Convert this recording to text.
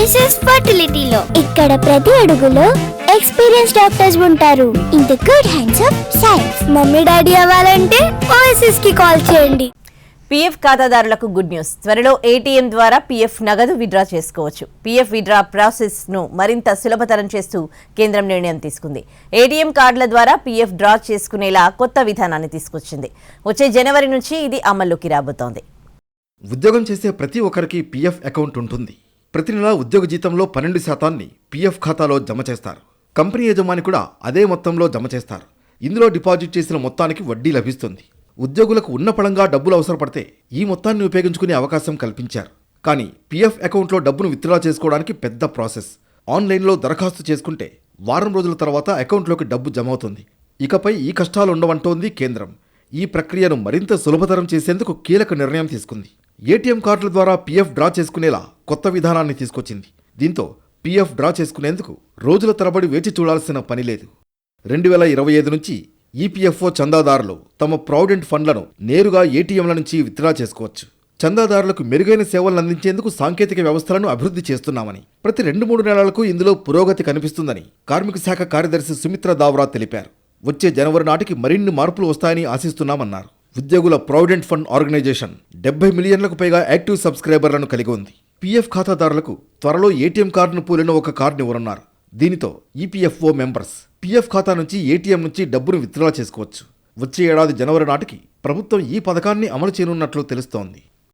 Mrs ఫర్టిలిటీలో ఇక్కడ ప్రతి అడుగులో ఎక్స్పీరియన్స్ డాక్టర్స్ ఉంటారు. In the good hands of science. Mummy daddy అవ్వాలంటే ఓఎస్ఎస్ కి కాల్ చేయండి. పీఎఫ్ ఖాతాదారులకు గుడ్ న్యూస్. త్వరలో ఏటీఎం ద్వారా పీఎఫ్ నగదు విత్డ్రా చేసుకోవచ్చు. పీఎఫ్ విత్డ్రా ప్రాసెస్ను మరింత సులభతరం చేస్తూ కేంద్రం నిర్ణయం తీసుకుంది. ఏటీఎం కార్డుల ద్వారా పీఎఫ్ డ్రా చేసుకునేలా కొత్త విధానాన్ని తీసుకొచ్చింది. వచ్చే జనవరి నుంచి ఇది అమల్లోకి రాబోతోంది. ఉద్యోగం చేసే ప్రతి ఒక్కరికి పీఎఫ్ అకౌంట్ ఉంటుంది. ప్రతి నెలా ఉద్యోగ జీతంలో 12% పీఎఫ్ ఖాతాలో జమ చేస్తారు. కంపెనీ యజమాని కూడా అదే మొత్తంలో జమ చేస్తారు. ఇందులో డిపాజిట్ చేసిన మొత్తానికి వడ్డీ లభిస్తుంది. ఉద్యోగులకు ఉన్న పళంగా డబ్బులు అవసరపడితే ఈ మొత్తాన్ని ఉపయోగించుకునే అవకాశం కల్పించారు. కానీ పీఎఫ్ అకౌంట్లో డబ్బును విత్డ్రా చేసుకోవడానికి పెద్ద ప్రాసెస్. ఆన్లైన్లో దరఖాస్తు చేసుకుంటే వారం రోజుల తర్వాత అకౌంట్లోకి డబ్బు జమ అవుతుంది. ఇకపై ఈ కష్టాలు ఉండవంటోంది కేంద్రం. ఈ ప్రక్రియను మరింత సులభతరం చేసేందుకు కీలక నిర్ణయం తీసుకుంది. ఏటీఎం కార్డుల ద్వారా పీఎఫ్ డ్రా చేసుకునేలా కొత్త విధానాన్ని తీసుకొచ్చింది. దీంతో పీఎఫ్ డ్రా చేసుకునేందుకు రోజుల తరబడి వేచి చూడాల్సిన పని లేదు. 2025 నుంచి ఈపీఎఫ్ఓ చందాదారులు తమ ప్రావిడెంట్ ఫండ్లను నేరుగా ఏటీఎంల నుంచి విత్డ్రా చేసుకోవచ్చు. చందాదారులకు మెరుగైన సేవలను అందించేందుకు సాంకేతిక వ్యవస్థలను అభివృద్ధి చేస్తున్నామని, ప్రతి 2-3 నెలలకు ఇందులో పురోగతి కనిపిస్తుందని కార్మిక శాఖ కార్యదర్శి సుమిత్ర దావ్రా తెలిపారు. వచ్చే జనవరి నాటికి మరిన్ని మార్పులు వస్తాయని ఆశిస్తున్నామన్నారు. ఉద్యోగుల ప్రావిడెంట్ ఫండ్ ఆర్గనైజేషన్ 70 మిలియన్లకు పైగా యాక్టివ్ సబ్స్క్రైబర్లను కలిగి ఉంది. పీఎఫ్ ఖాతాదారులకు త్వరలో ఏటీఎం కార్డును పోలిన ఒక కార్డును ఇవ్వనున్నారు. దీనితో ఈపీఎఫ్ఓ మెంబర్స్ పీఎఫ్ ఖాతా నుంచి ఏటీఎం నుంచి డబ్బును విత్డ్రా చేసుకోవచ్చు. వచ్చే ఏడాది జనవరి నాటికి ప్రభుత్వం ఈ పథకాన్ని అమలు చేయనున్నట్లు తెలుస్తోంది.